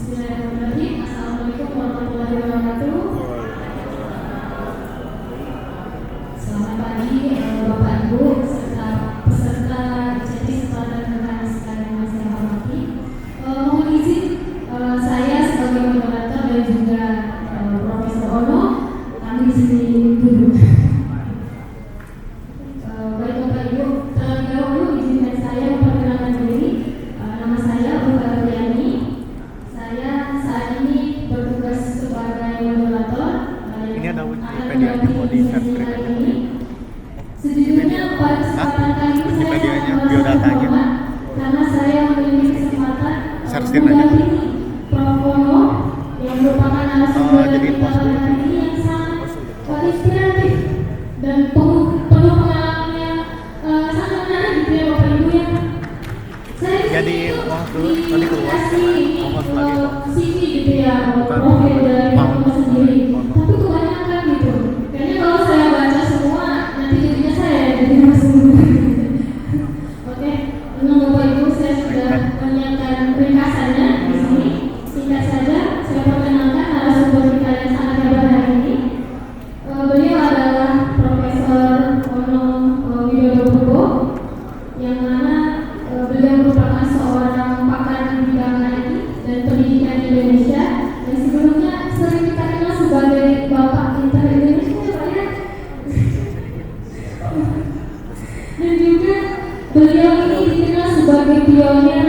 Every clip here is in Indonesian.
Bismillahirrahmanirrahim. Assalamualaikum warahmatullahi wabarakatuh. Selamat pagi Bapak Ibu serta peserta jadi kesempatan rekan sekalian yang saya hormati. Mohon izin saya sebagai moderator dan juga Profesor Ono kami di sini dulu. Baik Bapak Ibu, terlebih dahulu izinkan saya memperkenalkan diri. Nama saya Ufa Riani. Saya saat ini bertugas sebagai moderator. Ini ada Wikipedia nya mau di share ini. Sejujurnya pada kesempatan kali ini saya Wikipedianya, merasa biodatanya. terhormat karena saya memiliki kesempatan Share aja. mendampingi Prof. Ono yang merupakan narasumber jadi kita post pada dulu. hari ini yang sangat inspiratif dan penuh pengalaman yang sangat menarik gitu ya Bapak Ibu ya. Saya Jadi uang dulu tadi keluar ongkos lagi kok. CV gitu ya, Bukan profil dari pound. Ono sendiri. Tapi kebanyakan gitu. Kayaknya kalau saya baca semua nanti jadinya saya jadi narasumber. Oke, memang Bapak Ibu saya sudah menyiapkan ringkasannya di sini. Singkat saja, saya perkenalkan narasumber kita yang sangat hebat hari ini. Beliau adalah Profesor Ono Widodo Purbo, yang mana beliau merupakan seorang pakar di bidang IT dan pendidikan di Indonesia, dan sebelumnya sering kita kenal sebagai Bapak Inter Indonesia ya Pak ya. Dan juga beliau ini dikenal sebagai pionir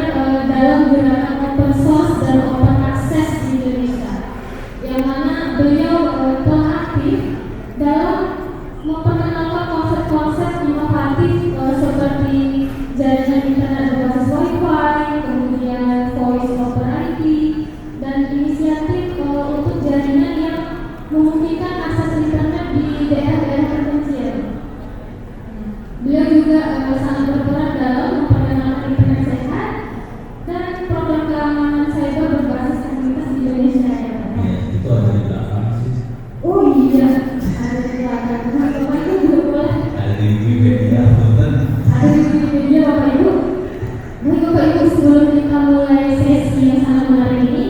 dalam gerakan open source dan open access di Indonesia, yang mana beliau telah aktif dalam memperkenalkan konsep-konsep inovatif seperti jaringan internet berbasis Wi-Fi, kemudian voice over IP, dan inisiatif untuk jaringan yang memungkinkan akses internet di daerah-daerah terpencil. Beliau juga sangat berperan dalam memperkenalkan internet sehat dan program keamanan cyber berbasis komunitas di Indonesia ya Pak. Iya, itu ada di belakang sih. Oh iya, ada di belakang. Bapak Ibu juga boleh. Ada di Wikipedia, punten. Ada di Wikipedia Bapak Ibu. Baik Bapak Ibu, sebelum kita mulai sesi yang sangat menarik ini,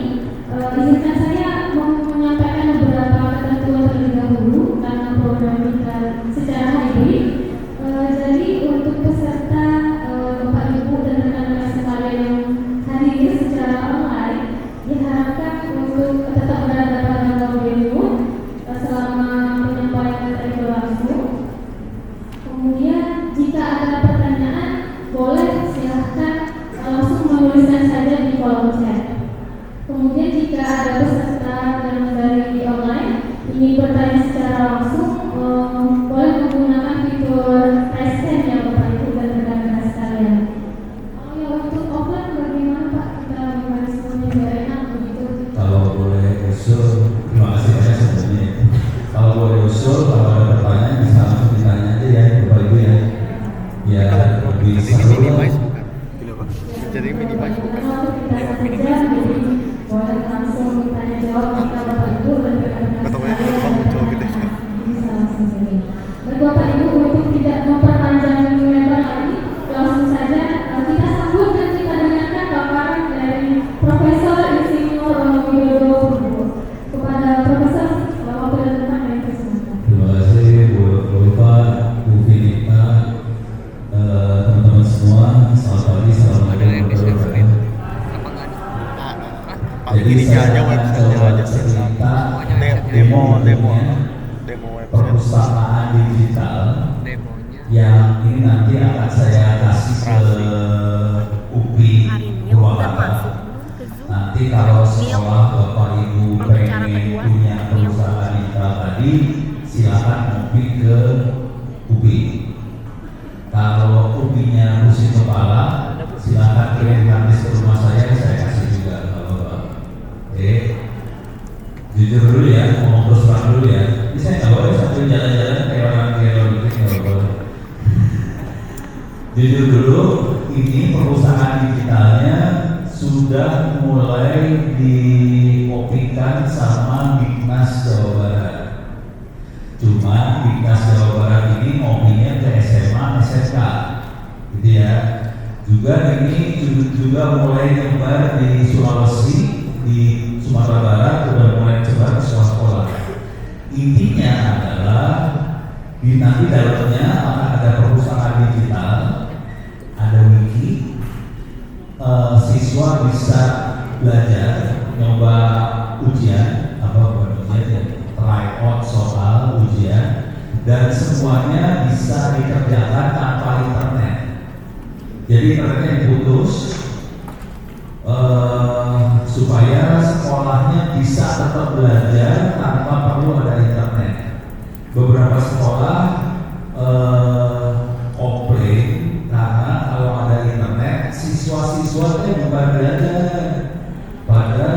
izinkan saya menyampaikan beberapa ketentuan terlebih dahulu karena program kita secara hybrid. Jadi untuk peserta Bapak Ibu dan rekan-rekan sekalian yang hadir secara online diharapkan untuk tetap berada pada venue selama penyampaian materi berlangsung. Kemudian jika ada pertanyaan boleh silahkan langsung menuliskan saja di kolom chat. Kemudian jika ada peserta yang dari online ingin bertanya secara langsung boleh menggunakan fitur raise hand ya Bapak Ibu dan rekan-rekan sekalian. Oh ya, untuk offline bagaimana Pak, kita mekanismenya biar enak begitu? Kalau boleh usul, terima kasih banyak sebelumnya. Kalau boleh usul, kalau ada pertanyaan bisa langsung ditanya aja ya Bapak Ibu ya. Biar lebih Jadi seru. minimize bukan? Gila Pak. Jadi minimize bukan? Boleh langsung ditanya jawab kita Bapak Ibu dan rekan-rekan Ketemu yang sekalian. muncul gitu. Bisa langsung sini. Baik Bapak Ibu, untuk tidak memperpanjang lebar lagi, langsung saja kita sambut dan kita dengarkan paparan dari Profesor Insinyur Widodo Purbo. Kepada Profesor, waktu dan tempat yang kesempatan. Terima kasih Bu Ulfa, Bu Vinita, teman-teman semua. Selamat pagi, assalamualaikum warahmatullahi wabarakatuh. Ini aja website aja sih. Demo website. Perpustakaan digital yang ini nanti akan saya kasih ke UPI Purwakarta. Nanti kalau sekolah Bapak Ibu pengen punya perusahaan digital tadi, silakan UPI ke UPI. Kalau UPI-nya pusing kepala, silakan kirim gratis ke rumah saya kasih juga kalau Oke. Jujur dulu ya, ngomong terus terang dulu ya. Ini saya nggak boleh sambil jalan-jalan kayak orang gitu, nggak boleh. Jujur dulu, ini perusahaan digitalnya sudah mulai dikopikan sama Bignas Jawa Barat. Cuma Bignas Jawa Barat ini ngopinya ke SMA, SMK, gitu ya. Juga ini juga mulai nyebar di Sulawesi, di Sumatera Barat sudah mulai coba di sekolah-sekolah. Intinya adalah di nanti dalamnya akan ada perpustakaan digital, ada wiki, siswa bisa belajar, nyoba ujian, try out soal ujian, dan semuanya bisa dikerjakan tanpa internet. Jadi internetnya diputus supaya sekolahnya bisa tetap belajar tanpa perlu ada internet. Beberapa sekolah komplain karena kalau ada internet siswa-siswanya bukan belajar pada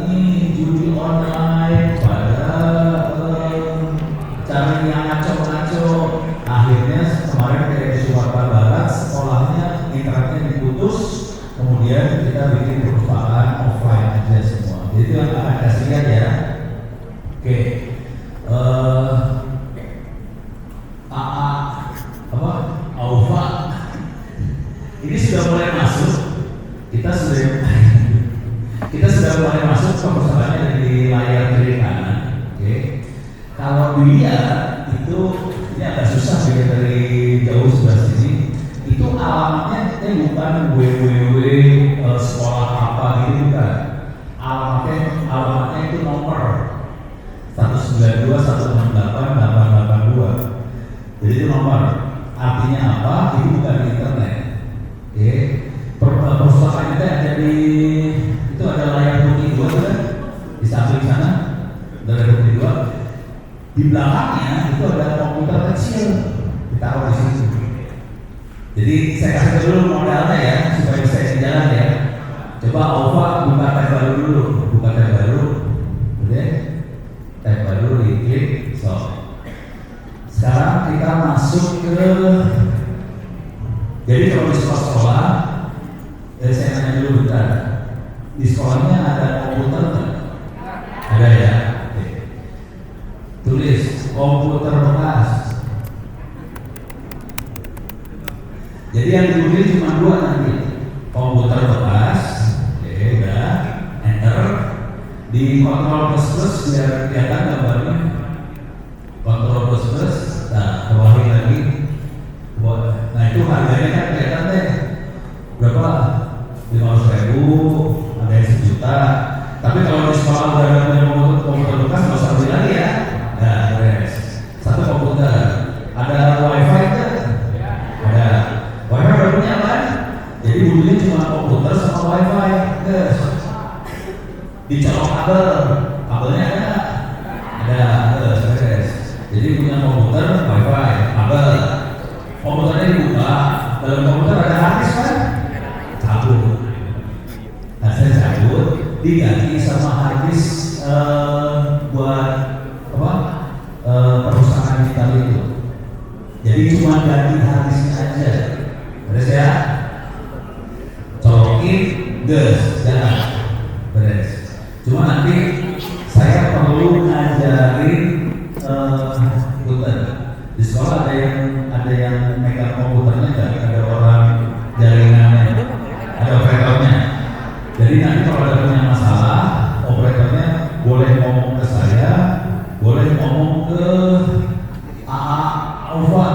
ini judi online, pada cari yang ngaco-ngaco. Akhirnya kemarin kayak di Sumatera Barat sekolahnya internetnya diputus, kemudian kita bikin perpustakaan offline aja semua. Jadi itu yang akan kasih lihat ya. Oke. AUFA ini sudah mulai masuk. Kita sudah mulai masuk ke perpustakaannya dari layar kiri kanan. Oke. Kalau dilihat itu ini agak susah ya dari jauh sebelah sini. Itu alamatnya bukan www sekolah apa gitu, bukan. Alamatnya itu nomor 192.168.882. Jadi itu nomor. Artinya apa? Itu bukan di internet. Oke. Perpustakaan kita ada itu ada layar putih 2 kan? Di samping sana ada layar putih 2. Di belakangnya itu ada komputer kecil ditaruh di situ. Jadi saya kasih dulu modalnya ya supaya bisa jalan ya. Coba AUFA buka tab baru dulu, buka tab baru, oke? Tab baru diklik, Sekarang kita masuk ke, jadi kalau di sekolah, saya tanya dulu bentar, di sekolahnya ada komputer nggak? Ada ya. Oke. Tulis komputer bekas. Jadi yang ditulis cuma 2 nanti, komputer bekas. Oke, udah, enter. Di kontrol plus biar kelihatan gambarnya. Kontrol plus, nah keluarin lagi. Nah itu harganya kan kelihatan deh. Berapa? 500.000, ada yang 1 juta. Tapi kalau di sekolah udah ada komputer bekas, nggak usah beli lagi ya. Nah, beres. 1 komputer. Ada wifi kan? Ada. Wifi udah punya kan? Jadi dulunya cuma komputer sama wifi. Guys. Dicolok kabelnya ada. Beres. Jadi punya komputer, wifi, kabel. Komputernya dibuka, dalam komputer ada harddisk kan? Cabut. Nah saya cabut, diganti sama harddisk buat apa? Perpustakaan digital itu. Jadi cuma ganti harddisknya aja. Beres ya? Colokin, jalan. Beres. Cuma nanti saya perlu ngajarin komputer. Di sekolah ada yang megang komputernya nggak? Ada orang jaringannya, ada operatornya. Jadi nanti kalau ada punya masalah, operatornya boleh ngomong ke saya, boleh ngomong ke AUFA.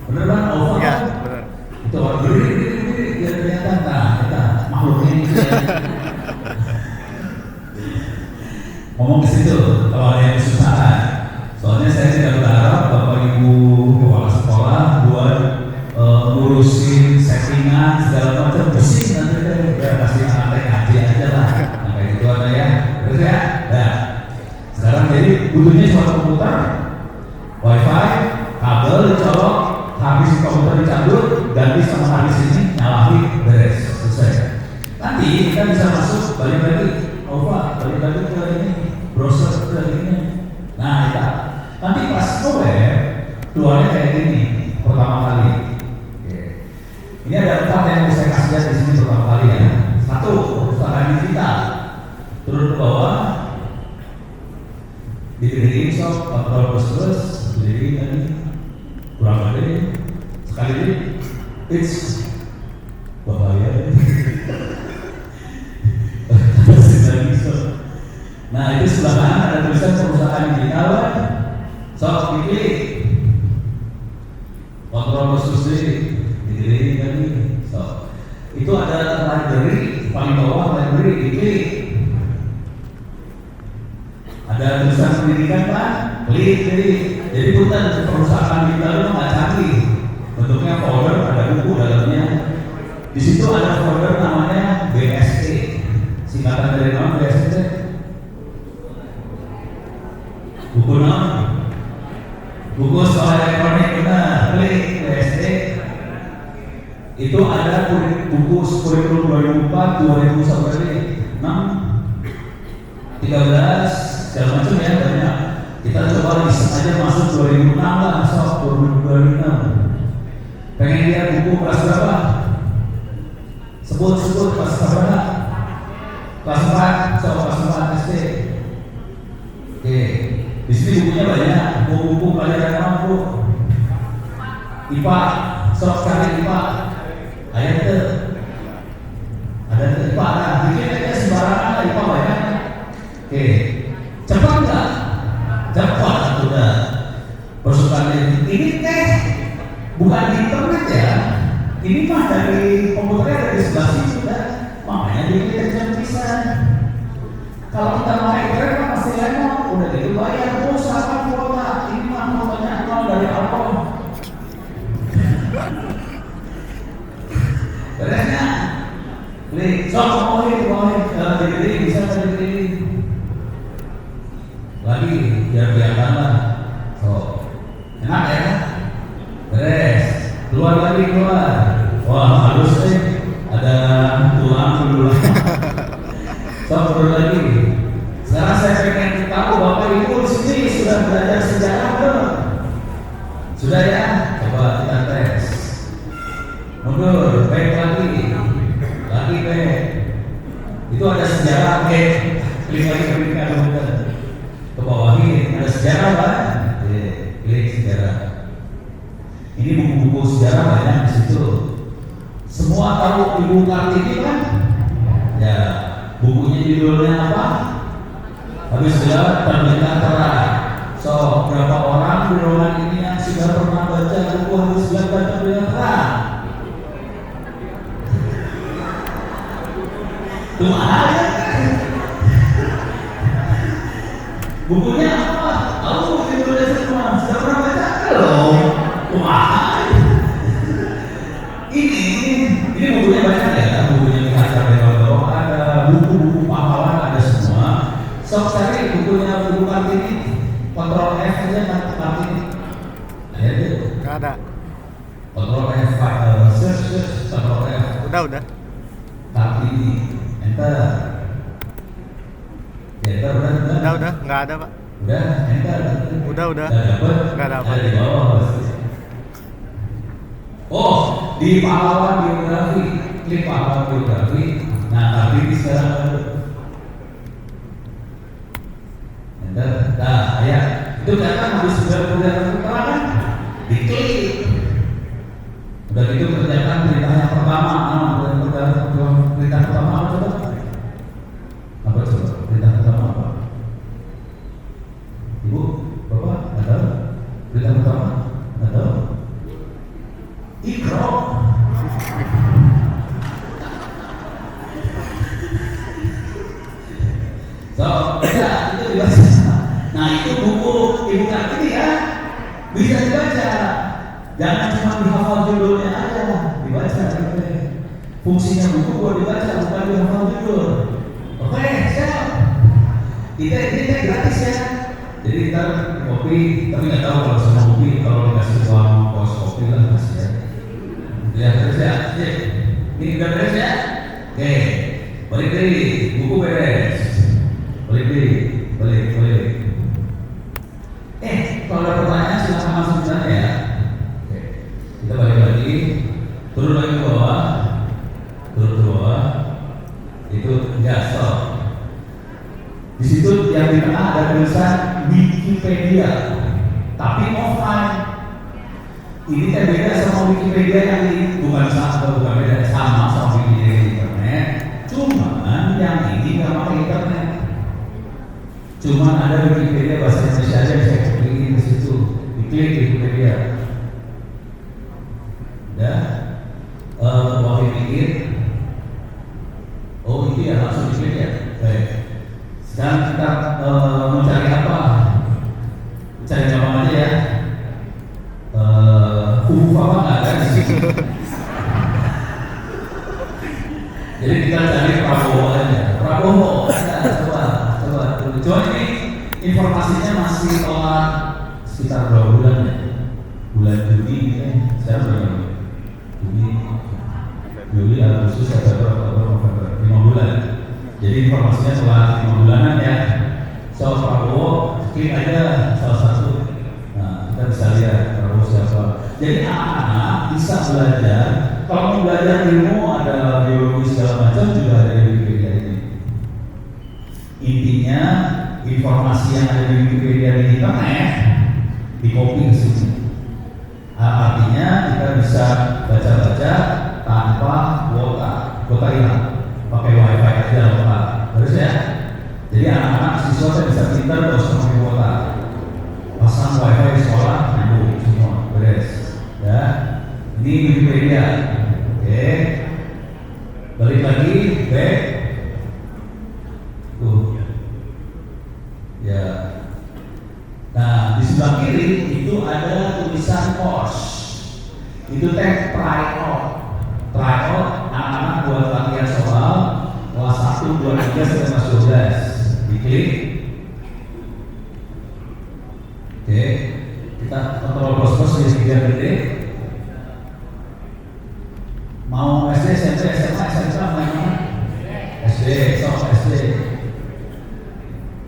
Bener kan AUFA? Ya, bener. Itu orang berdiri biar kelihatan. Nah, kita makhluknya ini. Ngomong ke situ kalau ada yang kesusahan. Soalnya saya tidak berharap Bapak Ibu kepala sekolah buat ngurusin settingan segala macam pusing nanti deh. Ya pasti santai ngaji aja lah. Nah kayak gitu ada ya. Terus ya. Nah sekarang jadi butuhnya cuma komputer, wifi, kabel dicolok, habis komputer dicabut, ganti sama habis ini nyalahin, beres, selesai. Nanti kita bisa masuk balik lagi ke ini browser ke ini. Nah kita nanti pas web keluarnya kayak gini pertama kali. Oke. Ini ada 4 yang saya kasih lihat di sini pertama kali ya. 1, perpustakaan digital. Turun ke bawah, dikedekin sob, kontrol plus, jadi tadi kurang gede, sekali ini, it's bahaya. Lagi Nah itu sebelah kanan ada tulisan perusahaan digital. Sok diklik. Kontrol khusus diklik tadi. So itu ada library paling bawah, library diklik. Ada tulisan pendidikan kan? Klik. Jadi bukan perusahaan digital itu nggak canggih. Bentuknya folder, ada buku dalamnya. Di situ ada folder namanya BSE. Singkatan dari nama BSE. Buku nama. Buku sekolah elektronik, benar. Klik BSE. Itu ada buku kurikulum 2004, 2000 sampai 6, 13, segala macam ya banyak. Kita coba iseng aja masuk 2006 lah, masuk 2006. Pengen lihat buku kelas berapa? Sebut kelas berapa? Kelas 4, so kelas 4 SD. Oke, di sini bukunya banyak. Buku pelajaran apa bu? IPA, sok cari IPA. Ayat itu ada IPA, nah bikin aja sembarangan IPA banyak. Oke, cepat nggak? Cepat sudah. Persoalan ini teh bukan di internet ya. Ini mah dari komputernya ada di sebelah situ dah. Makanya dia jam bisa. Kalau kita mau internet kan pasti lemot. Udah gitu bayar pulsa apa kuota. Ini mah kuotanya nol dari awal. Beresnya, klik. Sok boleh. Jadi bisa jadi. Lagi biar kelihatan lah. So, enak ya? Beres. Keluar. Wah halus nih. Ada tulang dulu. So, keluar lagi. Sekarang saya pengen tahu Bapak Ibu di sini sudah belajar sejarah belum? Sudah ya? Coba kita tes. Mundur, baik lagi, baik. Itu ada sejarah, oke. Klik lagi ke bawah ini ada sejarah kan? Klik sejarah. Ini buku-buku sejarah banyak di situ. Semua tahu Ibu Kartini kan? Ya, bukunya judulnya apa? Habis jelas perbincangan terang. So, berapa orang di ruangan ini yang sudah pernah baca buku habis jelas perbincangan terang? Cuma aja. Bukunya apa? Tahu judulnya semua. Sudah pernah baca? Belum. Cuma ini bukunya banyak ya. Bukunya Michael Leonardo, ada buku-buku pahlawan, ada semua. Sok cari bukunya Ibu Kartini, Kontrol F aja Kartini. Ada itu? Nggak ada. Kontrol F, search, Kontrol F. Udah. Kartini. Enter. Udah, nggak ada pak. Udah, enter. Udah. Dapet? Nggak dapat. Ada di bawah. Oh, di pahlawan biografi, klik pahlawan biografi. Nah, tapi ini sekarang ada. Enter. Nah, ya, itu kan habis sudah kan? Diklik. Udah gitu kerjakan perintah yang pertama. Perintah pertama apa coba? Apa coba? Perintah pertama apa? Ibu, Bapak, nggak tahu? Perintah pertama? Nggak tahu? Ikro. So, ya, itu dibaca. Nah, itu buku Ibu Kartini ya. Bisa dibaca. Jangan cuma dihafal judulnya aja, dibaca. Fungsinya buku buat dibaca, bukan dihafal judul. Oke, siap. Kita ini gratis ya. Jadi kita kopi, tapi nggak tahu kalau semua kopi, kalau dikasih uang kos kopi lah kasih ya. Lihat terus ya. Ini udah beres ya. Oke, balik diri, buku beres. Balik. Kalau ada pertanyaan silakan masuk di sana ya. Oke, kita balik lagi, turun lagi ke bawah. Itu ya stop. Di situ yang di tengah ada tulisan Wikipedia, tapi offline. Ini kan beda sama Wikipedia yang ini, bukan beda sama Wikipedia di internet. Cuman yang ini nggak pakai internet. Cuma ada Wikipedia bahasa Indonesia aja yang saya klik di situ, diklik Wikipedia. Ya, waktu dikit. Oh itu ya langsung diklik ya. Baik. Sekarang kita mencari apa? Cari gampang aja ya. Apa nggak ada di situ. Jadi kita cari Prabowo aja. Prabowo, coba ini informasinya masih telat sekitar berapa bulan ya? Bulan Juni saya berapa? Juli, Agustus, September, Oktober, November, 5 bulan. Jadi informasinya telat 5 bulanan ya. Soal Prabowo, klik aja salah satu. Nah, kita bisa lihat Prabowo siapa. Jadi anak-anak bisa belajar. Kalau mau belajar ilmu ada biologi segala macam juga ada di Wikipedia ini. Intinya informasi yang ada di Wikipedia di internet di copy ke sini. Artinya kita bisa baca-baca tanpa kuota hilang, pakai wifi aja lokal. Terus ya. Jadi anak-anak siswa saya bisa pintar nggak usah pakai kuota. Pasang wifi di sekolah, nyambung semua, beres. Ya. Ini Wikipedia. Oke. Balik lagi, back. Tuh. Ya. Nah, di sebelah kiri itu ada tulisan course. Itu teh tryout. Tryout anak-anak buat latihan soal kelas 1, 2, 3 sampai kelas 12. Diklik. Oke. Kita kontrol pos-pos biar gede. Mau SD, SMP, SMA, SMK, mana? SD, sok SD.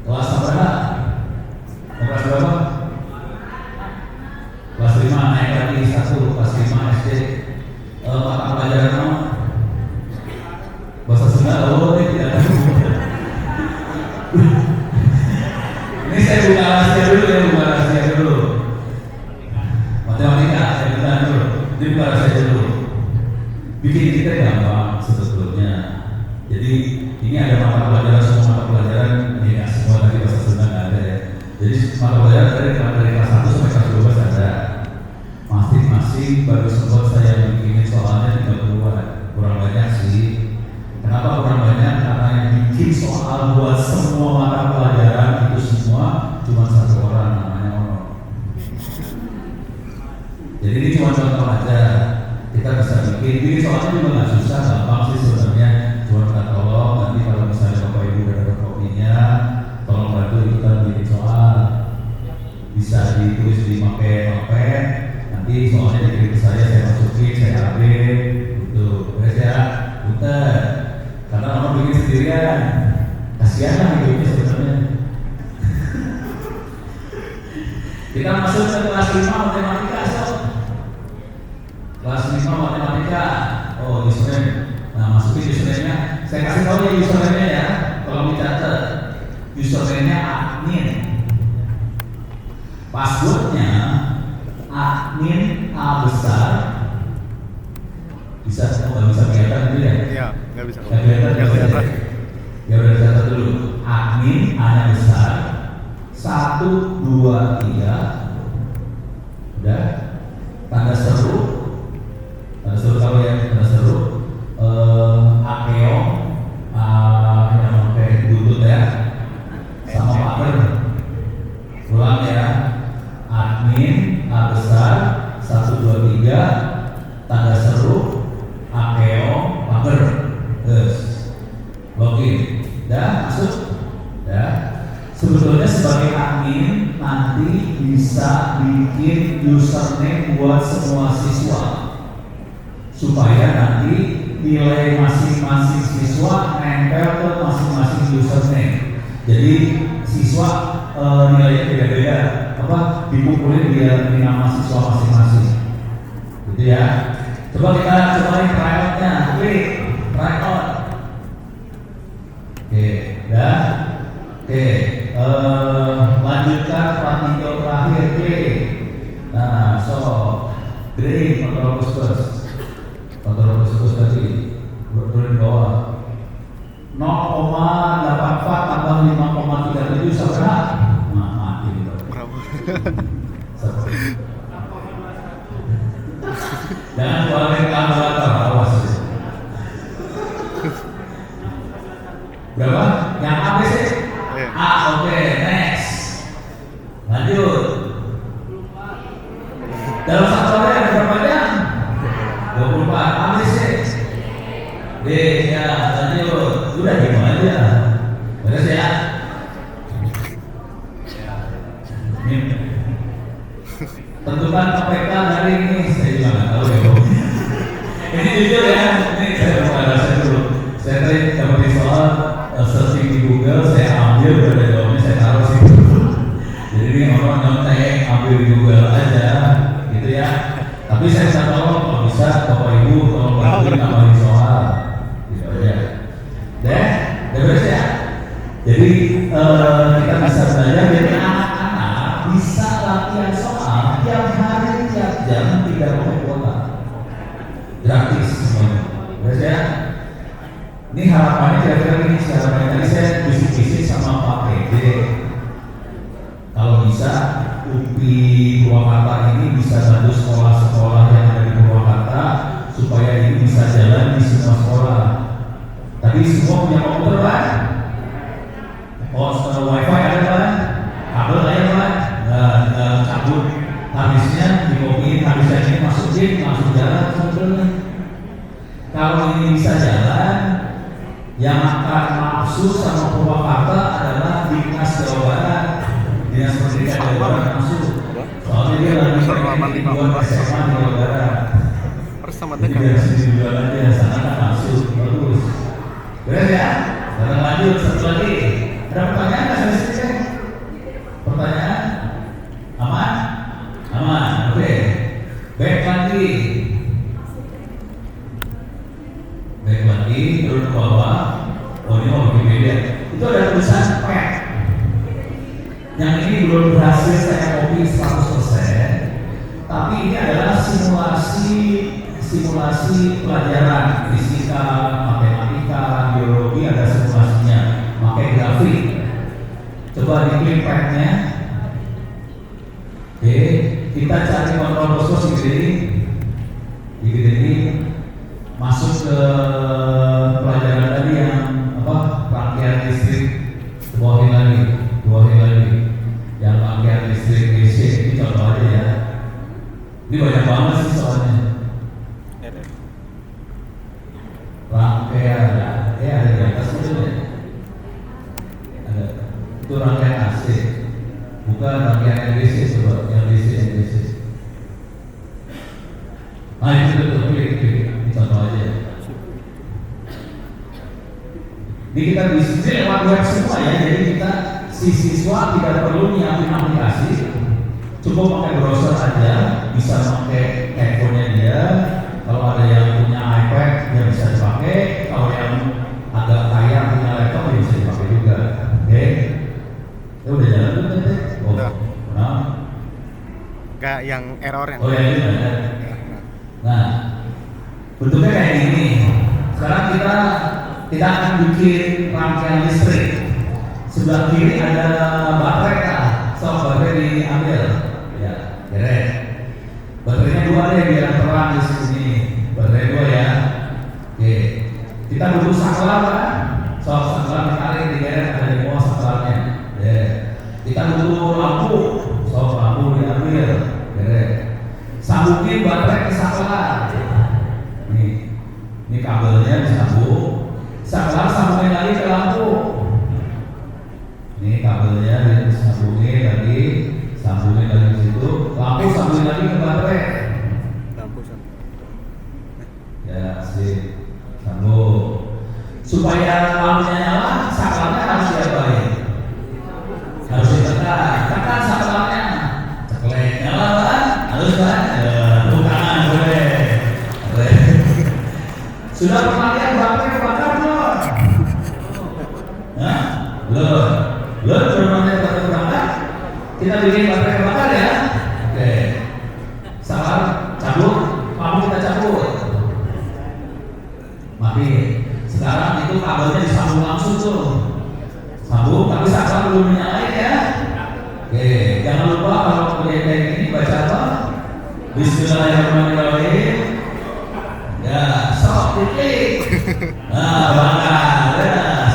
Kelas berapa? Kelas berapa? Kelas 5 naik lagi 1, kelas 5 SD. Mata pelajaran apa? Bahasa Sunda, tidak tahu. Ini saya buka rahasia dulu. Matematika, saya buka dulu. Ini buka rahasia dulu. Bikin kita gampang sebetulnya. Jadi ini ada mata pelajaran, semua mata pelajaran ini nggak semua tadi bahasa Sunda nggak ada ya. Jadi mata pelajaran dari kelas 1 sampai kelas 12 ada. Masing-masing baru sempat saya bikinin soalnya 30-an, kurang banyak sih. Kenapa kurang banyak? Karena yang bikin soal buat semua mata pelajaran itu semua cuma satu orang, namanya Ono. Jadi ini cuma contoh aja. Kita bisa bikin soalnya juga nggak susah, gampang sih sebenarnya. Cuma kita tolong nanti kalau misalnya Bapak Ibu udah dapat kopinya, tolong bantu kita bikin soal. Bisa ditulis di notepad, nanti soalnya dikirim ke saya masukin, saya update, gitu. Beres ya, putar. Karena orang bikin sendirian, kasihan lah hidupnya sebenarnya. Kita masuk ke kelas 5 matematika, kelas 5 matematika. Oh, username. Nah, masukin username-nya. Saya kasih tahu ya username-nya ya. Kalau dicatat, username-nya admin. Password-nya admin A besar. Bisa nggak bisa kelihatan dulu ya? Iya, nggak bisa. Nggak kelihatan. Ya udah catat dulu. Admin A-nya besar. 1, 2, 3. Udah. Tanda seru. Tanda seru tahu ya? Tanda seru. Akeong. Yang pakai butut ya. Sama partner. Ulang ya. Admin A besar 1, 2, 3. Tanda seru. Akeong partner. Terus login. Dah masuk. Dah. Sebetulnya sebagai admin nanti bisa bikin username buat semua siswa supaya nanti nilai masing-masing siswa nempel ke masing-masing username. Jadi siswa nilainya beda-beda, dikumpulin di nama siswa masing-masing. Gitu ya. Coba kita cobain tryout-nya. Klik tryout. Oke, dah. Oke, lanjutkan video terakhir, klik. Nah, green kontrol plus tadi turun bawah 0,84 tambah 5,37 sama Berapa? Yang A, B, C? Iya. A, oke, next. Lanjut. Dalam satu hari ada berapa jam? 24. A, B, C? B, ya, lanjut. Udah gitu aja. Beres ya? Ini tentukan KPK hari ini, saya juga nggak tahu ya. Ini jujur ya, ini saya mau rasa dulu. Saya tadi dapat soal searching di Google, saya ambil dari jawabnya saya taruh situ. Jadi ini orang nyontek ambil di Google aja, gitu ya. Tapi saya bisa tolong kalau bisa Bapak Ibu tolong bantu nambahin soal, gitu aja. Deh, beres ya. Jadi kita bisa belajar jadi anak-anak bisa latihan soal tiap hari tiap jam tidak pakai kuota. Gratis semuanya. Beres ya? Ini harapannya kira-kira ini harapannya tadi saya bisik-bisik sama Pak PD. Kalau bisa UPI Purwakarta ini bisa bantu sekolah-sekolah yang ada di Purwakarta supaya ini bisa jalan di semua sekolah. Tapi semua punya komputer kan? Oh, wifi ada kan? Kabel ada kan? Cabut habisnya dikopiin, habisnya ini masukin, langsung jalan sebetulnya. Kalau ini bisa jalan, yang akan masuk sama Purwakarta adalah Dinas Jawa Barat, Dinas Pendidikan Jawa Barat masuk. Soalnya dia lagi pengen buat SMA di Jawa Barat. Jadi dari sini jual aja, sana kan masuk, bagus. Beres ya? Kita lanjut satu lagi. Ada pertanyaan nggak dari sini? Pertanyaan? Aman? Aman, oke. Back lagi. Back lagi, turun ke bawah. Oh, ini mau Wikipedia. Itu ada tulisan PET. Yang ini belum berhasil saya copy 100%. Tapi ini adalah simulasi pelajaran fisika, matematika, biologi, ada simulasinya. Pakai grafik. Coba diklik PET-nya. Oke, kita cari kontrol posko ini masuk ke pelajaran tadi yang apa? Rangkaian listrik. Bawahin lagi. Yang rangkaian listrik DC ini contoh aja ya. Ini banyak banget sih soalnya. Rangkaian ada di atas itu ya. Ada. Itu rangkaian AC. Bukan rangkaian DC, coba yang DC. Nah itu betul, klik. Ini contoh aja. Ini kita bisa lewat web semua ya. Jadi kita si siswa tidak perlu nyiapin aplikasi, cukup pakai browser aja, bisa pakai handphonenya dia. Kalau ada yang punya iPad, dia bisa dipakai. Kalau yang agak kaya punya laptop, dia bisa dipakai juga. Oke? Ya udah jalan dulu nanti. Oh, nah. Kayak yang error yang. Oh ya ini ada. Nah, bentuknya kayak gini. Sekarang kita akan bikin rangkaian listrik. Sebelah kiri ada baterai kan? So baterai diambil. Ya, beres. Baterainya 2 deh biar terang di sini. Baterai 2 ya. Oke. Kita butuh saklar kan? So saklar ditarik digeret ada di bawah saklarnya. Ya. Kita butuh lampu. So lampu diambil. Beres. Sambungin baterai ke saklar. Ini kabelnya disambung. Saklar sambungin lagi ke lampu. Ini kabelnya disambungin lagi ke situ. Lampu sambungin lagi ke baterai. Ya, sip. Sambung. Supaya lampunya nyala, saklarnya harus diapain? Harus ditekan saklarnya. Ceklek nyala kan? Harus kan? Bukan boleh. Sudah pernah lihat baterai kebakar belum? Hah? Belum pernah lihat baterai kebakar? Kita bikin baterai kebakar ya? Oke. Salah, cabut, lampu kita cabut. Mati. Sekarang itu kabelnya disambung langsung tuh. Sambung, tapi saklar belum menyalain ya. Oke, jangan lupa kalau punya kayak gini baca apa? Bismillahirrahmanirrahim. Ya, stop, klik. Nah, bakar. Ya,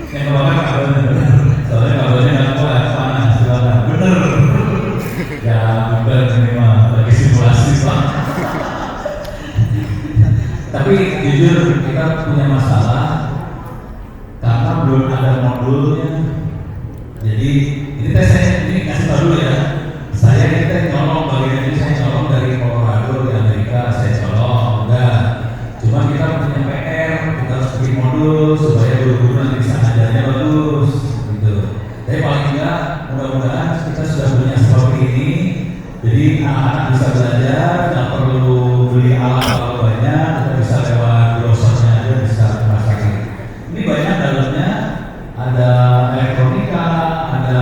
Yang kemarin kabelnya bener. Soalnya kabelnya nggak kuat, panas, silakan. Bener. Ya bener ini mah lagi simulasi pak. Tapi jujur kita punya masalah karena belum ada modulnya. Jadi ini saya ini kasih tahu dulu ya. Saya ini nyolong bagian ini saya nyolong dari Colorado di Amerika, saya nyolong enggak. Cuma kita punya PR, kita harus bikin modul supaya guru-guru nanti bisa ngajarnya bagus, gitu. Tapi paling enggak, mudah-mudahan kita sudah punya seperti ini. Jadi anak-anak bisa belajar, nggak perlu beli alat banyak, kita bisa lewat browsernya aja bisa merasakan. Ini banyak dalamnya, ada elektronika, ada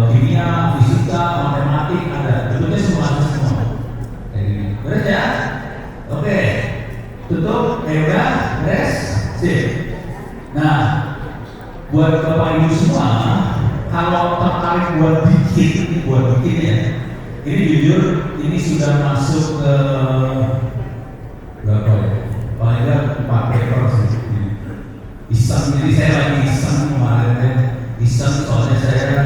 kimia, fisika, matematik, ada. Bentuknya semua. Kayak gini. Beres ya? Oke. Tutup, udah, beres, sip. Nah, buat Bapak Ibu semua, kalau tertarik buat bikin ya. Ini jujur, ini sudah masuk ke berapa ya? Paling nggak 4 paper sih. Iseng, jadi saya lagi iseng kemarin ya. Iseng soalnya saya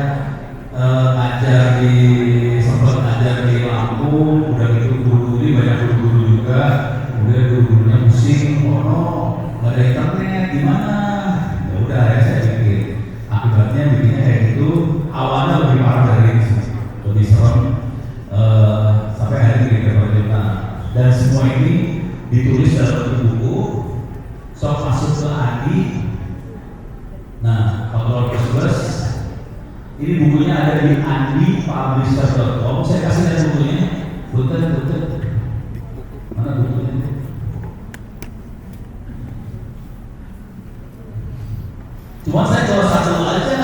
sempat ngajar di Lampung, udah gitu guru ini banyak guru-guru juga, kemudian guru-gurunya pusing, nggak ada internet, gimana? Ya udah ya saya bikin. Akibatnya bikinnya kayak gitu, awalnya lebih parah dari ini, lebih serem, sampai hari ini kita berjuang. Dan semua ini ditulis dalam bentuk buku, sok masuk ke Andi. Nah, kalau plus ini bukunya ada di andipublisher.com. Saya kasih lihat bukunya. Punten. Mana bukunya? Cuma saya jual satu aja.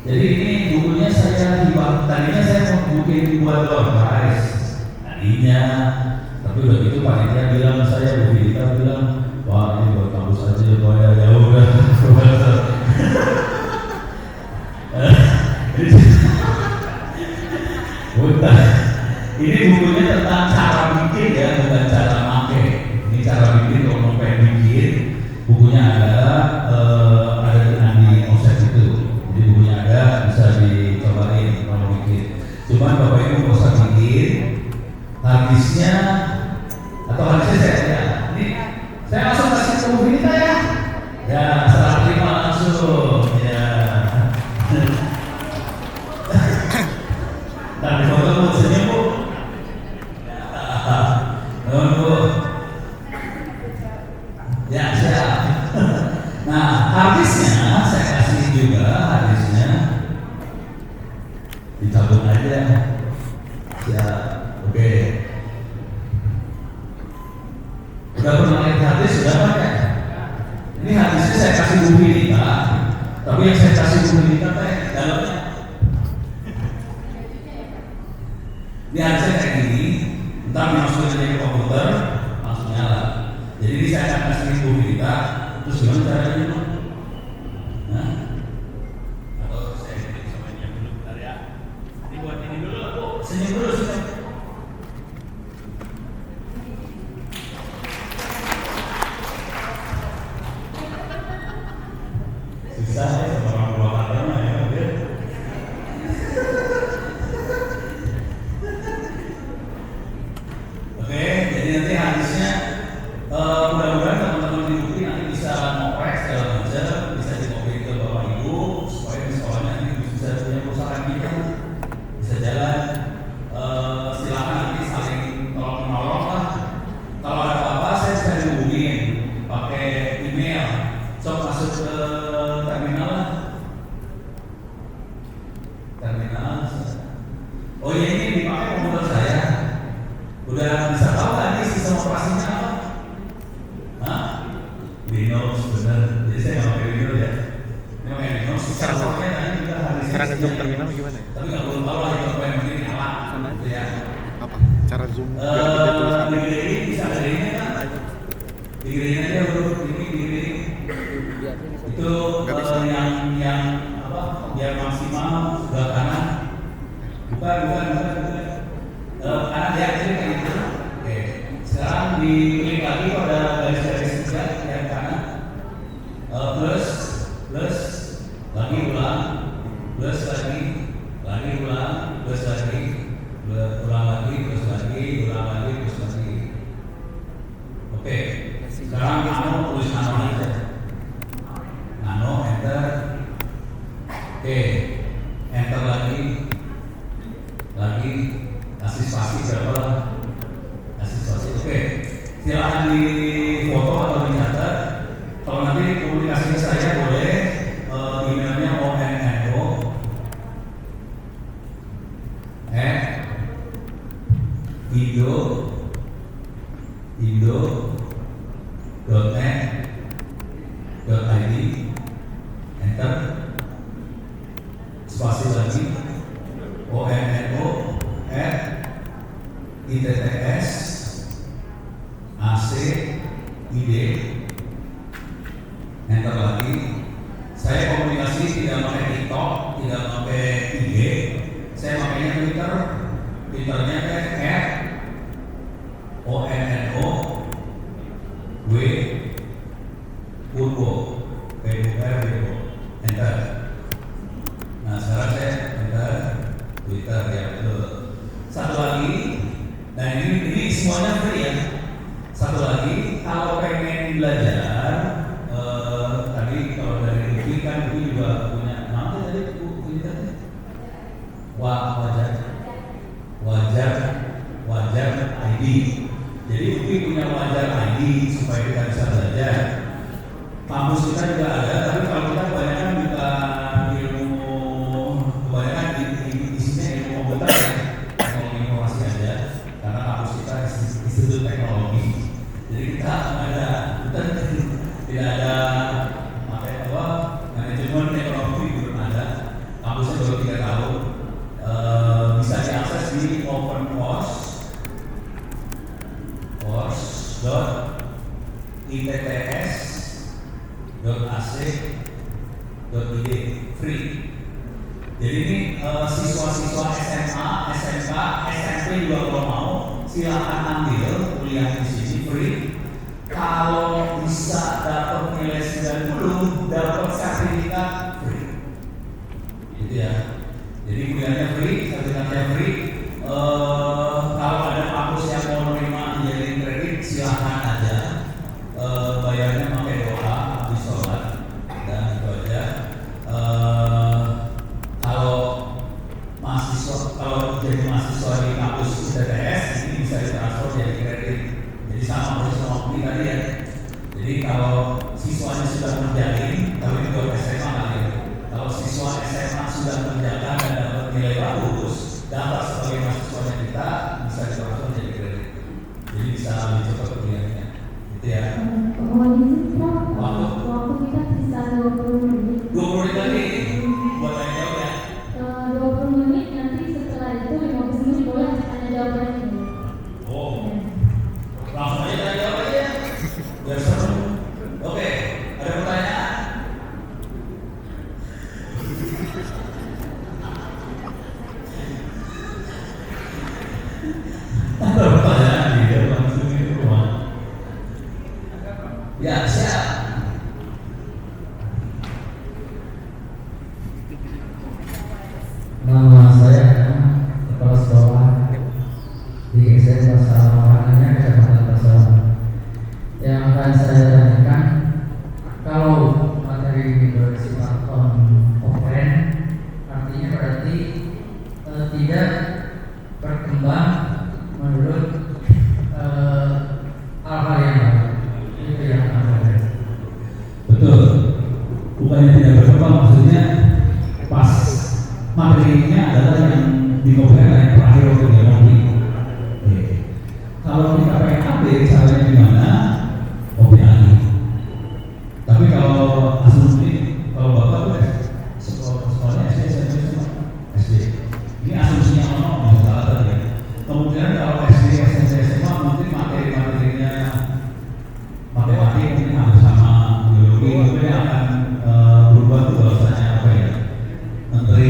Jadi ini bukunya saya hibah. Tadinya saya mau bikin buat door prize. Tadinya, tapi udah gitu panitia bilang saya, Bu Vita bilang, wah ini buat kampus aja, ya udah. Bukan. Ini bukunya tentang cara bikin ya, bukan cara make. Ini cara bikin kalau mau pengen bikin. Bukunya ada di offset itu. Jadi bukunya ada, bisa dicobain kalau bikin. Cuman Bapak Ibu nggak usah bikin. Habisnya atau habisnya saya ini saya langsung kasih ke Bu Vita ya. Ya, serah terima langsung. Ya. Dan di foto Bu, senyum Bu. Bu. Ya, siap. Nah, habisnya saya kasih juga habisnya ditabung aja. Siap. Oke. Udah pernah lihat hadis sudah pakai? Ini hadisnya saya kasih Bu Vita, tapi yang saya kasih Bu Vita dalamnya. Ini hadisnya kayak gini, ntar masukin dari komputer, langsung nyala. Jadi ini saya akan kasih Bu Vita, terus gimana caranya? Nah, atau saya semuanya dulu, bentar ya. Ini buat ini dulu lah Bu, senyum dulu senyum. Susah ya sama orang tua katanya ya. Oke, jadi nanti hadisnya mudah-mudahan teman-teman di Bukti nanti bisa ngoprek segala macam, bisa dikopi ke Bapak Ibu supaya di sekolahnya nanti bisa punya perusahaan kita, bisa jalan. Silakan nanti saling tolong menolong lah. Kalau ada apa-apa saya bisa dihubungin pakai email. Sok masuk ke terminal. Oh iya, ini dipakai komputer saya. Udah bisa tahu nggak ini sistem operasinya apa? Hah? Windows bener. Jadi saya nggak pakai Windows ya. Ini pakai Windows. Cara nge-zoom terminal gimana ya? Tapi nggak perlu tahu lah itu apa yang penting alat. Gitu ya. Apa? Cara zoom biar gede tulisannya. Digedein bisa gedein kan? Digedein aja huruf ini digedein. Itu yang apa? Biar maksimal sebelah kanan. Bukan. Kanan ya, jadi kayak gitu. Oke. Sekarang diklik lagi pada garis-garis tiga yang kanan. komunikasi ke saya boleh emailnya onno indo.net.id, enter, spasi lagi onno@itts.ac.id, enter lagi. Saya komunikasi tidak pakai TikTok, tidak pakai IG, saya pakainya Twitter. Twitternya @onno w Purwo, enter. Nah sekarang saya enter Twitter ya, betul. Satu lagi, nah ini semuanya free ya. Satu lagi, kalau pengen belajar, tadi kalau dari Upi kan Upi juga punya nama tadi Twitter, wajar ID. Jadi Upi punya wajar ID supaya kita bisa belajar. Kampus kita juga ada, tapi kalau kita kebanyakan juga ilmu, kebanyakan isinya ilmu komputer ya, teknologi informasi aja. Karena kampus kita institut teknologi, jadi kita tidak ada manajemen teknologi, belum ada. Kampusnya baru 3 tahun. Bisa diakses di opencourse.itts.ac.id, free. Jadi ini siswa-siswa SMA, SMK, SMP juga kalau mau silakan ambil kuliah di sini free. Kalau bisa dapat nilai 90, dapat sertifikat free. Gitu ya. Jadi kuliahnya free, sertifikatnya free. Kalau ada kampus yang mau menerima jadi kredit silakan aja. Bayarnya pakai doa habis sholat, dan itu aja. Kalau jadi mahasiswa di kampus ITTS ini bisa ditransfer jadi kredit. Jadi sama persis sama Upi tadi ya. Jadi kalau siswanya sudah menjalin, tapi ini buat SMA kali ya. Kalau siswa SMA sudah menjalankan dan dapat nilai bagus, dapat sebagai mahasiswanya kita bisa ditransfer jadi kredit. Jadi bisa lebih cepat kuliahnya. Gitu ya. Waktu kita bisa 20 menit. 20 menit lagi buat tanya jawab ya. 20 menit, nanti setelah itu 15 menit boleh tanya jawab lagi. Oh, langsung aja tanya jawab aja. Biar seru. Oke, ada pertanyaan? Ada pertanyaan dia langsung di rumah. Ya, siap. Nama saya kepala sekolah di SMP Pasawahannya, Kecamatan Pasawahan. Yang akan saya tanyakan, kalau materi ini bersifat offline, artinya berarti tidak berkembang menurut hal-hal yang baru. Itu yang akan saya. Betul. Bukannya tidak berkembang, maksudnya pas materinya adalah yang dikopikan yang terakhir waktu dia nanti. Kalau kita pengen update caranya gimana? Copy lagi. Tapi kalau asumsi, kalau bapak tuh sekolahnya SD, SMP semua SD. Ini asumsinya ono, salah tadi ya. Kemudian kalau SD, SMP, SMA mungkin materi-materinya matematik mungkin hampir sama, biologi mungkin akan berubah tuh bahasanya apa ya? Menteri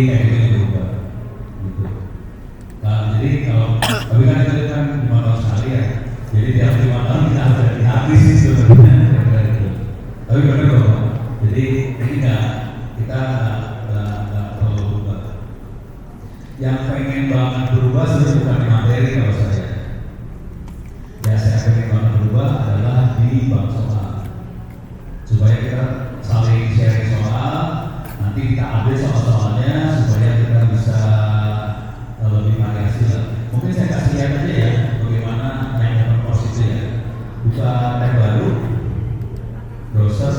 kayak berubah gitu. Nah, jadi kalau tapi kan itu kan 5 tahun sekali ya. Jadi tiap 5 tahun kita harus jadi habis itu sebenarnya. Tapi benar kok. Jadi ini kita nggak perlu berubah. Yang pengen banget berubah sebenarnya bukan di materi kalau saya. Ya saya pengen banget berubah adalah di bab soal. Supaya kita saling sharing soal. Nanti kita update soal-soalnya supaya kita bisa lebih variasi lah. Mungkin saya kasih lihat aja ya bagaimana yang dapat pos itu ya. Buka tab baru, browser,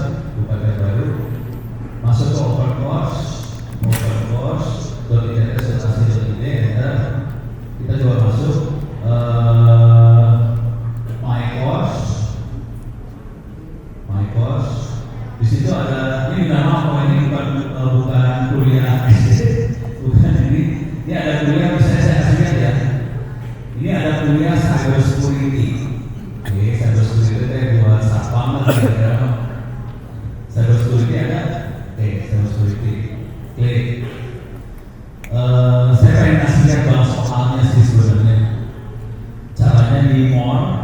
situ ada, ini nama ini bukan kuliah, bukan ini ada kuliah, misalnya saya kasih lihat ya. Ini ada kuliah cyber security. Oke, cyber security itu buat satpam lah kira-kira. Cyber security ada, cyber security. Klik. Saya pengen kasih lihat bang soalnya sih sebenarnya. Caranya di more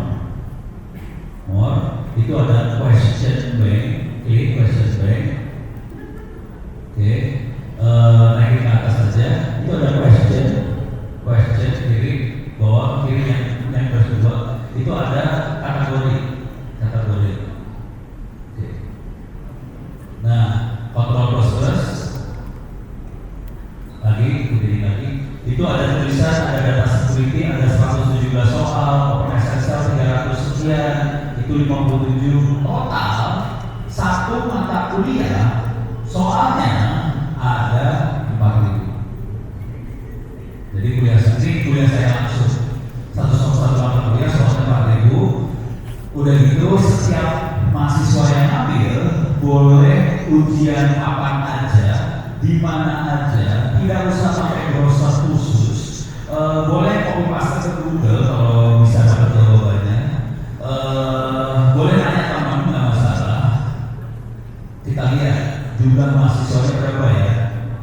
itu ada question bank. Klik question bank. Oke, naik ke atas saja. Itu ada question kiri bawah kiri yang kedua itu ada kategori. Oke. Nah, control plus lagi itu ada tulisan, ada data security, ada 117 soal, SSL 300 sekian, itu 57 total. Satu mata kuliah soalnya ada 4.000. Jadi kuliah saya langsung satu mata kuliah soalnya 4.000. Udah gitu setiap mahasiswa yang ambil boleh ujian kapan aja, di mana aja, tidak usah pakai browser khusus. Boleh copy paste ke Google kalau bisa dapat jawabannya. Boleh nanya teman, nggak masalah. Kita lihat jumlah mahasiswanya berapa ya.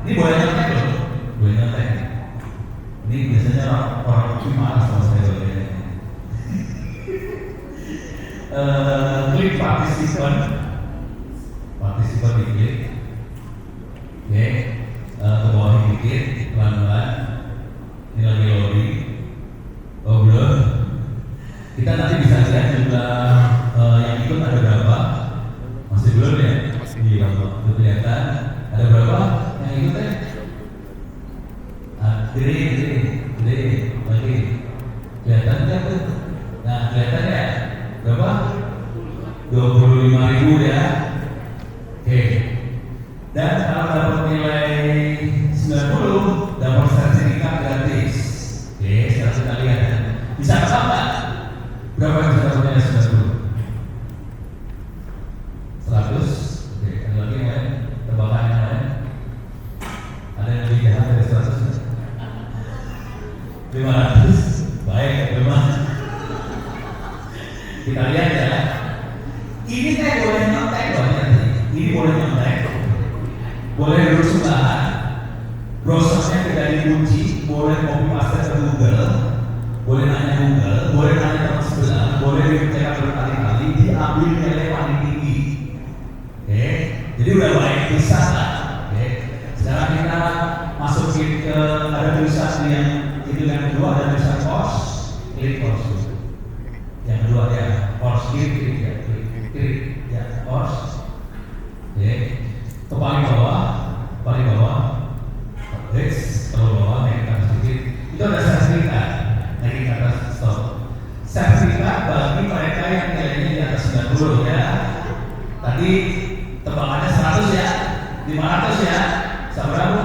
Ini boleh nyontek loh, boleh nyontek. Ini biasanya orang marah sama saya. Klik partisipan diklik. Oke, ke bawah dikit, pelan-pelan. Ini lagi loading. Oh belum. Kita nanti bisa lihat jumlah yang ikut ada berapa. Masih belum ya? Iya, belum kelihatan. Ada berapa yang ikut ya? Gede, lagi. Kelihatan nggak tuh? Nah, kelihatan ya? Berapa? 25.000 ya. Oke. Dan kalau dapat nilai 90, dapat sertifikat gratis. Oke, sekarang kita lihat ya. Bisa ketebak nggak? Berapa yang bisa dapat nilai 90? 100. Oke, ada lagi yang lain? Tebakan yang lain? Ada yang lebih jahat dari 100? 500. Baik, 500. Kita lihat ya. Ini saya boleh nyontek loh nanti. Ini boleh nyontek. Boleh duduk sebelahan. Browsernya tidak dikunci. Boleh copy paste ke Google. Boleh nanya Google. Boleh nanya teman sebelah. Boleh dicek berkali-kali. Diambil nilai paling tinggi. Oke. Jadi udah baik bisa lah. Oke. Sekarang kita masukin ke ada tulisan yang itu yang kedua ada tulisan course. Klik course. Yang kedua ya course klik ya course. Oke. Ke paling bawah. Kalau bawah naik ke atas sedikit. Itu ada sertifikat. Naik ke atas stop. Sertifikat bagi mereka yang nilainya di atas 90 ya. Tadi tebakannya 100 ya, 500 ya. Seberapa?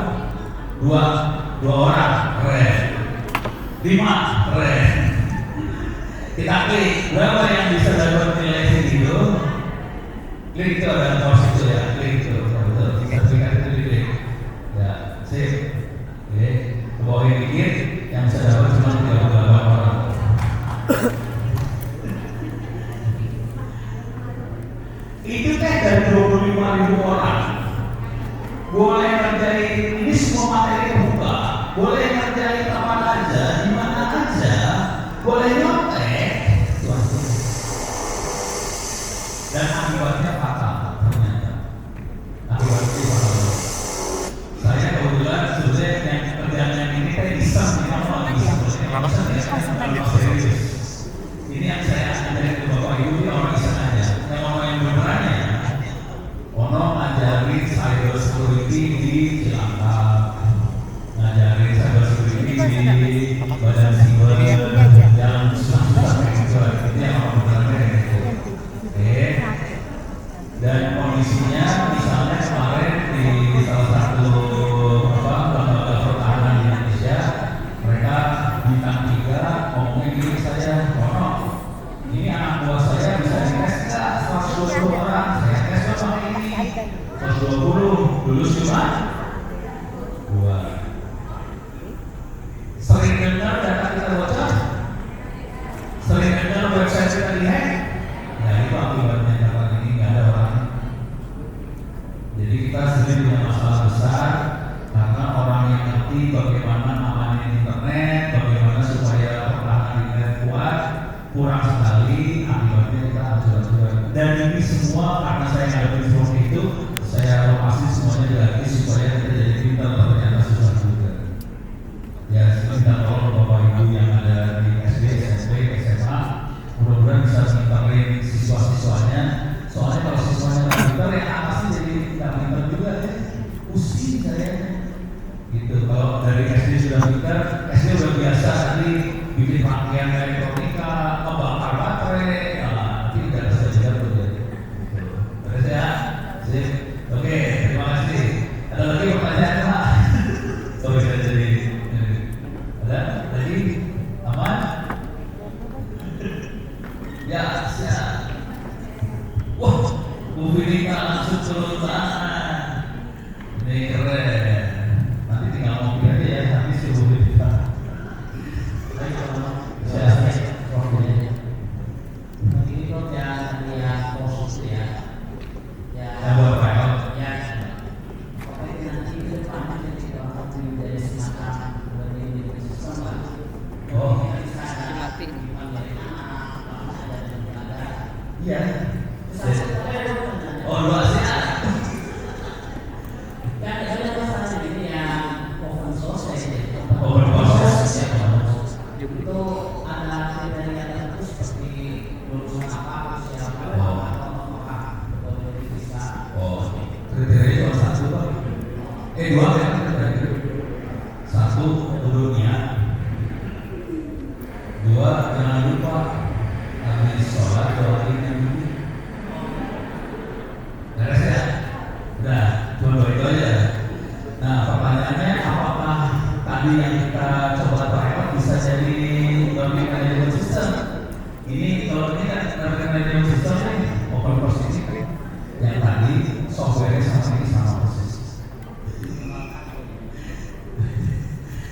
Dua orang. Keren. 5 keren. Kita klik berapa yang bisa dapat nilai segitu. Klik itu ada course itu ya. Klik itu. Betul. Sertifikat itu diklik. Ya, sip. Oke. Ke bawah dikit yang bisa dapat cuma 38 orang. Itu teh dari 25.000 orang. Boleh ngerjain ini semua materi terbuka. Boleh ngerjain apa aja, di mana aja. Boleh nyontek. Dan akibatnya fatal ternyata. Akibatnya fatal. Saya kebetulan sebenarnya yang kerjaan yang ini saya bisa serius. Ini yang saya ajarin ke Bapak Ibu ini orang bisa aja. Yang orang yang beneran ya. Ono ngajarin cyber security di Cilangkap, ngajarin cyber security di Badan Siber yang susah-susah kayak gitu. Ini yang orang beneran kayak gitu. Oke. cuma 2. Sering dengar data kita bocor? Sering dengar website kita dihack? Nah itu akibatnya data ini nggak ada orang. Jadi kita sendiri punya masalah besar karena orang yang ngerti bagaimana amanin internet, bagaimana supaya pertahanan internet kuat, kurang sekali, akibatnya kita hancur-hancuran. Dan ini semua karena saya ngadepin seperti itu, saya lokasi semuanya dilatih supaya kita jadi pintar, ternyata susah juga. Ya, kita tolong Bapak Ibu yang ada di SD, SMP, SMA, mudah-mudahan bisa pintarin siswa-siswanya. Soalnya kalau siswanya nggak pintar, ya atasnya jadi nggak pintar juga ya. Pusing saya. Gitu. Kalau dari SD sudah pintar, SD udah biasa tadi bikin rangkaian elektronika, membakar baterai, nanti tidak bisa juga terjadi. Terus ya, sip. Oke, terima kasih. Ada lagi pertanyaan Pak? Sorry saya jadi. Ada lagi? Aman? Ya, siap. Wah, Bu Finika langsung turun tangan. Ini keren. Nanti tinggal ngopi aja ya, nanti suruh Bu Finika. Iya. Oh, luar biasa. Open source. Itu ada kriteria tertentu seperti lulusan apa, usia berapa, atau apakah betul-betul bisa. Oh, kriteria cuma satu Pak. 2 kan kriteria. 1 dunia. 2 jangan lupa habis sholat doain yang dulu. Beres ya? Udah, cuma 2 itu aja. Nah, pertanyaannya apakah tadi yang kita coba pakai bisa jadi learning management system? Ini kalau ini kan learning management system nih, open source ini. Yang tadi software sama ini sama persis.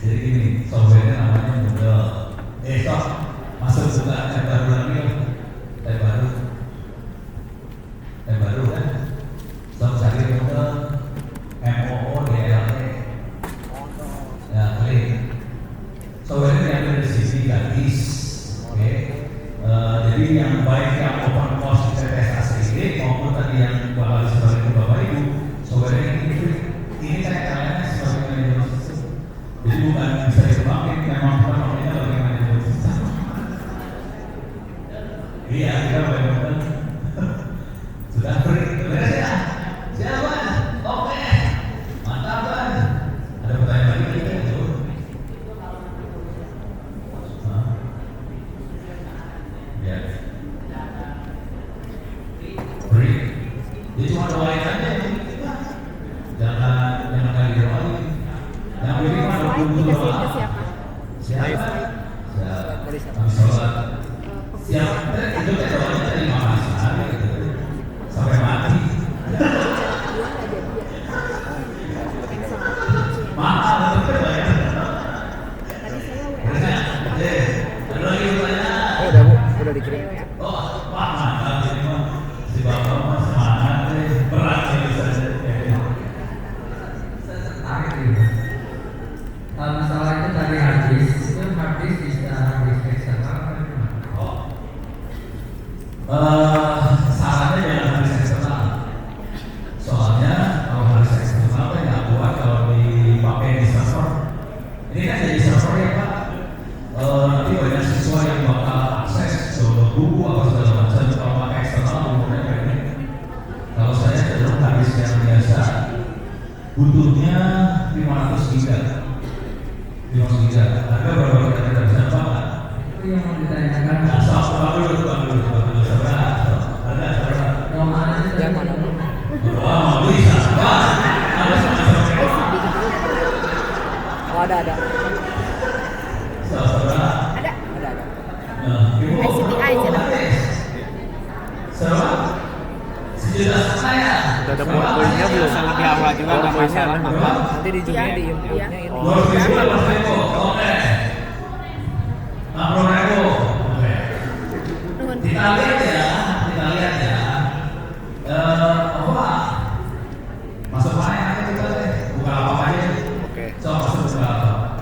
Jadi gini, software namanya Moodle. Stop, masuk juga tab baru lagi, tab baru kan? Stop cari Moodle, MOODLE. Ya, klik. Software ini diambil dari sisi gratis, oke? Jadi yang baik yang open source CTS ACD maupun tadi yang bakal disebarin ke Bapak Ibu, software ini saya kalian sebagai manajemen sistem. Jadi bukan bisa dikembangin, memang kita pakainya sebagai manajemen sistem. Iya, kita benar-benar sudah free. Beres ya? Siapa? Oke, mantap kan? Ada pertanyaan lagi tidak? Ya. Free. Dia cuma doain aja. Jangan kali doain. Yang ini cuma doa. Siapa? Siap. Sholat. Siap. Itu doanya dari Makassar gitu. Sampai mati. Mahal betul ya. Ada lagi pertanyaan? Udah dikirim. Oh, Pak, mantap ini mah. Si Bapak mah semangat deh. Berat ini saja. Masalah itu tadi hadis, itu hadis bisa hadis eksternal kan? Sarannya jangan hadis eksternal. Soalnya kalau hadis eksternal kan nggak kuat kalau dipakai di server. Ini kan jadi server ya Pak. Nanti banyak siswa yang bakal akses ke buku apa segala macam. Kalau pakai eksternal umumnya kayak ini. Kalau saya cenderung hadis yang biasa, butuhnya 500 giga. 500 giga. Harga berapa kita bisa Pak? Itu yang mau ditanyakan. Nah, soal dulu. Ada. Yang mana? Wah, bisa. Oh, ada. Saudara. Ada. ICTI ICTI. Sejuta saya. Udah ada poin-poinnya belum? Lebih awal juga nggak Poin-poinnya masalah. ada. Nanti di ujungnya di infonya ini. Oke. 60.000. Oke. Kita lihat ya. Apa? Masuk mana aja kita deh. Buka apa aja. Oke. Coba masuk buka apa.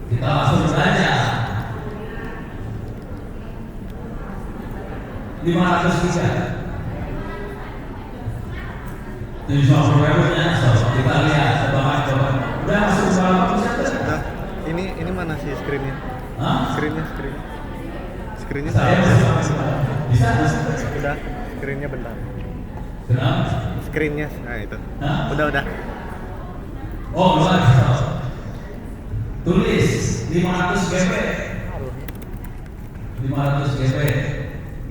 Kita langsung saja. 503. 70.000-nya, so kita lihat, coba. Udah masuk buka apa bisa? Nah, ini mana sih screen-nya? Hah? Screen-nya. Screen-nya Saya bisa. udah, screen-nya bentar. Kenapa? Screen-nya, nah itu. Hah? Udah. Oh, belum. Tulis 500 GB. 500 GB.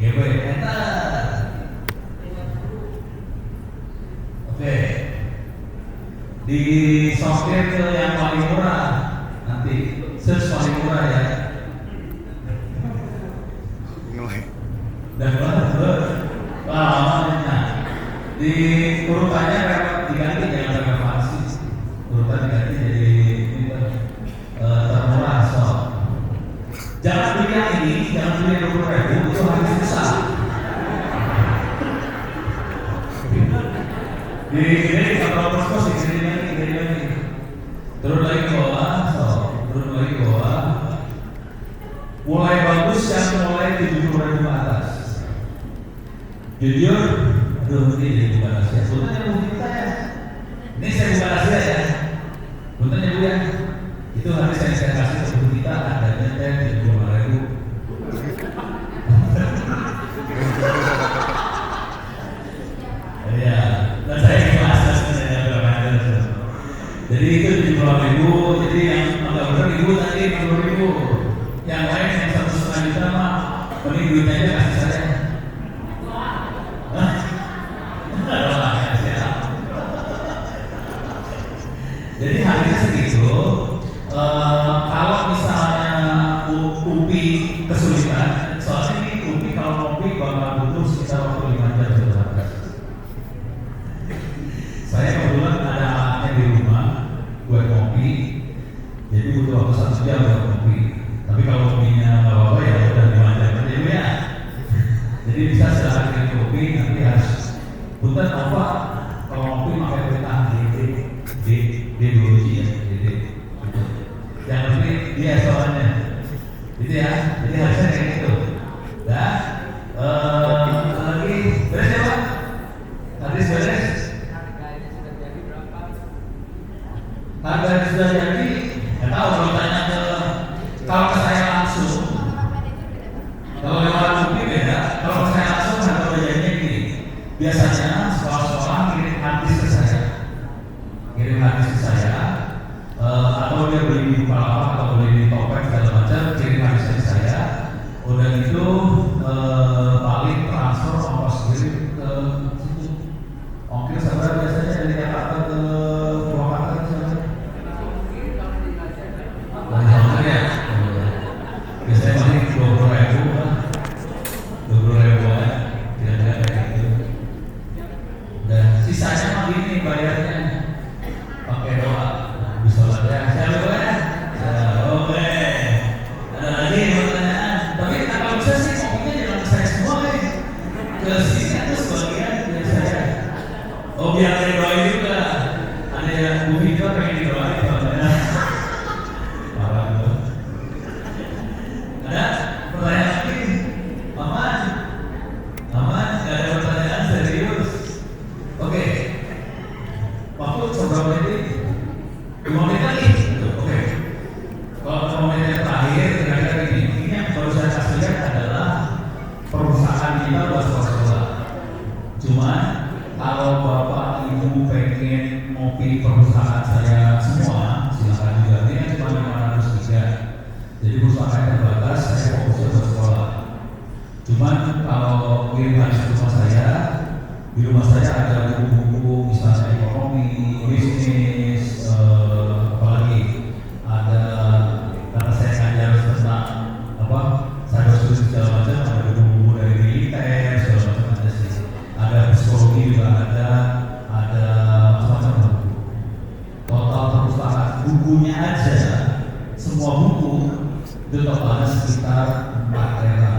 Enter. Oke. Di software ke yang paling murah. Nanti search paling murah ya. Mulai. Dan lama di urutannya diganti jangan relevansi. Urutan diganti jadi termurah. So. Jangan beli yang ini, jangan beli yang 20.000 itu harus susah. Di kalau terus di lagi. Turun lagi ke bawah. Mulai bagus yang mulai 70.000 ke atas. Jujur, aduh ini jadi bukan rahasia. Sebetulnya mungkin kita ya. Ini saya bukan rahasia ya. Sebetulnya Bu ya. Itu nanti saya kasih ke buku kita adanya 70.000. Ya, dan saya ikhlas sebenarnya berapa. Jadi itu 70.000. Jadi yang agak beribu tadi 60.000. Yang lain yang 1,5 juta mah, mending duitnya aja kasih saya. Jadi harganya segitu. Kalau misalnya UPI kesulitan, soalnya ini UPI kalau ngopi bakal butuh sekitar waktu 5 jam berangkat. Saya kebetulan ada anaknya di rumah buat ngopi, jadi butuh waktu 1 jam buat ngopi. Tapi kalau ngopinya nggak apa-apa ya udah 5 jam aja ya. Jadi bisa silahkan kirim kopi, nanti harus punten apa kalau ngopi pakai perintah D2G ya, yang penting dia soalnya gitu ya, jadi harusnya kayak gitu. Dan lagi beres ya Pak? Tadi beres? Harga sudah jadi, nggak tahu kalau tanya kalau ke saya langsung. Kalau lewat kopi beda, kalau ke saya langsung harga bedanya gini. Biasanya sekolah-sekolah kirim hadis ke saya. Atau dia beli di Bukalapak atau beli di Topet segala macam, kirim hadisnya ke saya. Udah itu paling transfer ongkos kirim ke situ. Ongkir sabar biasanya dari Jakarta ke Purwakarta misalnya. Dari Jakarta ya. Biasanya paling 20.000 kan. 20.000 ya. Kira-kira kayak gitu. Dan sisanya mah gini bayarnya. Pakai doa. Bisa ya. Saya lupa ya. Oke. Ada lagi pertanyaan. Tapi kalau bisa sih kopinya jangan ke saya semua kan. Ke sini atau sebagian dari saya. Oh biar ada yang doain juga. Ada yang Bu Vika pengen didoain soalnya. Parah loh. Ada pertanyaan lagi? Aman? Nggak ada pertanyaan serius. Oke. Waktu seberapa menit? 5 menit lagi. Oke. Kalau 5 menit yang terakhir kira-kira gini. Ini yang baru saya kasih lihat adalah perusahaan kita buat sekolah. Cuman kalau Bapak Ibu pengen ngopi perusahaan saya semua, silakan juga. Ini kan cuma 503. Jadi perusahaan terbatas, saya fokusnya buat sekolah. Cuman kalau kirim hadis ke rumah saya, di rumah saya ada buku-buku misalnya ekonomi, bisnis, apalagi ada karena saya ngajar tentang apa cyber security segala macam, ada buku-buku dari militer segala macam ada sih. Ada psikologi juga ada, itu totalnya sekitar 4 tera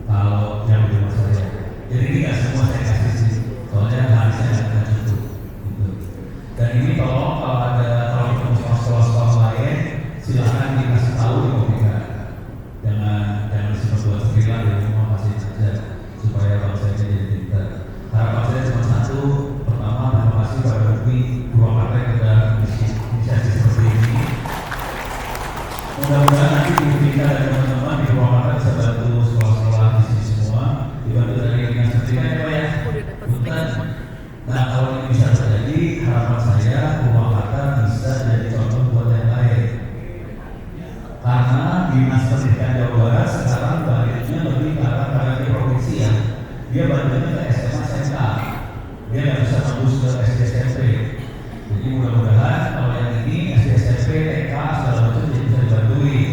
kalau yang di rumah saya. Jadi ini nggak semua saya kasih sih, soalnya harusnya nggak cukup gitu. Dan ini tolong kalau ketemu sama sekolah-sekolah lain silahkan dikasih tahu di komika, jangan cuma buat sendiri lah, di rumah kasih saja supaya bangsa ini jadi pintar. Harapan saya cuma satu, pertama terima kasih pada UPI Purwakarta yang sudah inisiasi seperti ini. Mudah-mudahan nanti kita dan teman-teman di Purwakarta bisa bantu sekolah-sekolah di sini semua, dibantu dari dinas pendidikan ya Pak ya. Punten. Nah kalau ini bisa terjadi, harapan saya Purwakarta bisa jadi contoh buat yang lain. Karena dinas pendidikan Jawa Barat sekarang baliknya lebih ke arah karakter provinsi ya. Dia bantunya ke SMA SMK, dia nggak bisa tembus ke SD SMP. Jadi mudah-mudahan kalau yang ini SD SMP, TK segala macam jadi bisa dibantuin.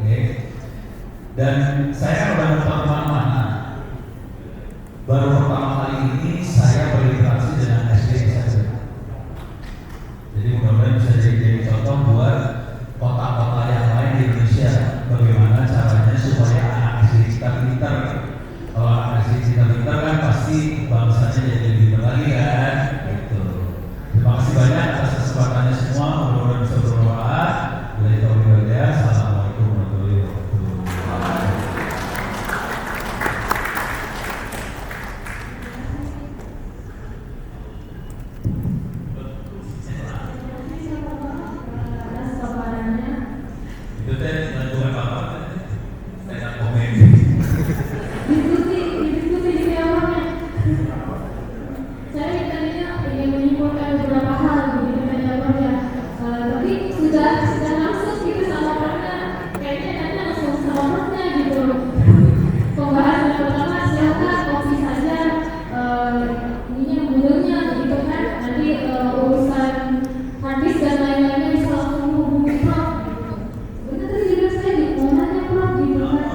Oke. Dan saya udah nonton kemana-mana. Baru pertama kali ini saya berinteraksi dengan SD SMP. Jadi mudah-mudahan bisa jadi contoh buat kota-kota yang lain di Indonesia. Bagaimana caranya supaya anak SD kita pintar. Kalau anak SD kita pintar kan pasti bangsanya jadi lebih pintar lagi kan. Gitu. Terima kasih banyak atas kesempatannya semua. Mudah-mudahan bisa bermanfaat. Bila itu Assalamualaikum warahmatullahi wabarakatuh. Itu teh bantuan bapak, saya komen. Diskusi di awalnya. Saya tadinya ingin menyimpulkan beberapa hal gitu kan ya. Tapi sudah langsung gitu sama partnya. Kayaknya nanti langsung sama partnya gitu. Pembahasan pertama silakan kopi saja. Ininya modelnya gitu kan. Nanti urusan hadis dan lain-lainnya bisa langsung menghubungi Prof. Benar tadi juga saya di momennya Prof gitu kan.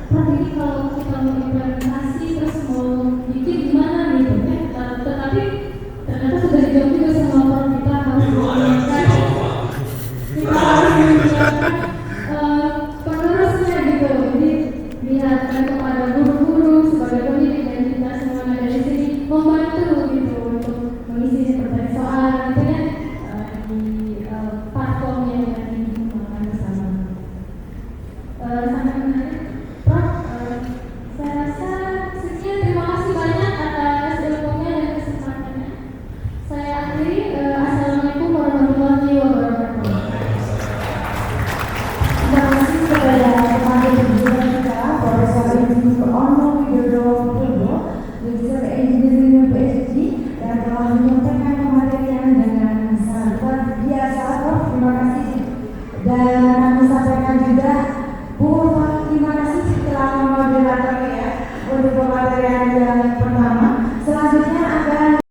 Prof ini kalau kita mau implementasi terus mau bikin gimana gitu kan. Tetapi ternyata sudah dijawab juga sama Prof, kita harus menyiapkan penerusnya gitu. Jadi lihat kepada guru-guru sebagai pendidik dan kita semuanya dari sini membantu gitu untuk mengisi seperti soal gitu ya di platform yang tadi dikembangkan bersama. Sangat menarik, Prof. Saya rasa sekian, terima kasih banyak atas ilmunya dan kesempatannya. Saya akhiri. Assalamualaikum warahmatullahi wabarakatuh. Terima kasih kepada teman pendidikan kita, Profesor Insinyur Ono Widodo Purwo, Magister Engineering PhD, yang telah menyampaikan pematerian dengan sangat luar biasa. Prof, terima kasih. Dan